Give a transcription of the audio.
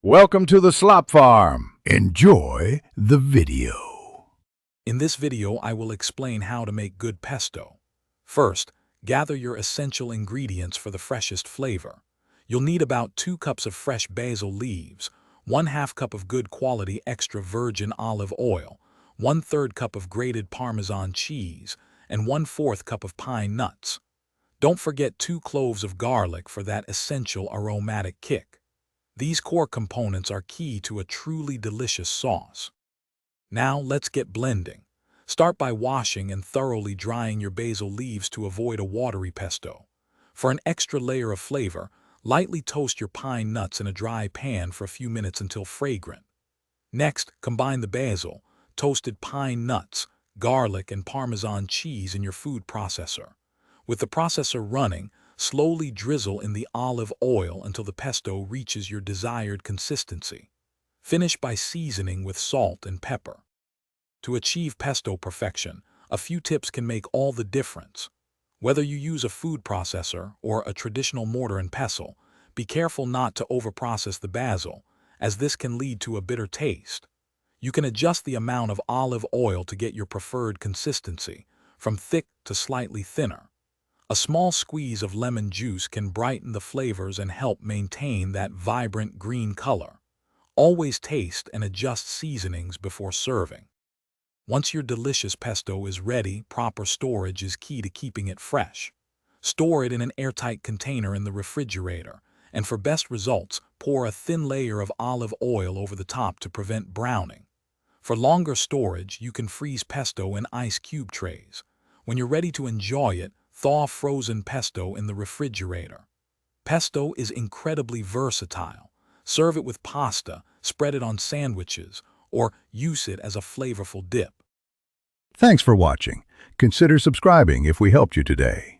Welcome to the Slop Farm. Enjoy the video. In this video, I will explain how to make good pesto. First, gather your essential ingredients for the freshest flavor. You'll need about 2 cups of fresh basil leaves, 1/2 cup of good quality extra virgin olive oil, 1/3 cup of grated Parmesan cheese, and 1/4 cup of pine nuts. Don't forget 2 cloves of garlic for that essential aromatic kick. These core components are key to a truly delicious sauce. Now let's get blending. Start by washing and thoroughly drying your basil leaves to avoid a watery pesto. For an extra layer of flavor, lightly toast your pine nuts in a dry pan for a few minutes until fragrant. Next, combine the basil, toasted pine nuts, garlic, and Parmesan cheese in your food processor. With the processor running, slowly drizzle in the olive oil until the pesto reaches your desired consistency. Finish by seasoning with salt and pepper. To achieve pesto perfection, a few tips can make all the difference. Whether you use a food processor or a traditional mortar and pestle, be careful not to overprocess the basil, as this can lead to a bitter taste. You can adjust the amount of olive oil to get your preferred consistency, from thick to slightly thinner. A small squeeze of lemon juice can brighten the flavors and help maintain that vibrant green color. Always taste and adjust seasonings before serving. Once your delicious pesto is ready, proper storage is key to keeping it fresh. Store it in an airtight container in the refrigerator, and for best results, pour a thin layer of olive oil over the top to prevent browning. For longer storage, you can freeze pesto in ice cube trays. When you're ready to enjoy it, thaw frozen pesto in the refrigerator. Pesto is incredibly versatile. Serve it with pasta, spread it on sandwiches, or use it as a flavorful dip. Thanks for watching. Consider subscribing if we helped you today.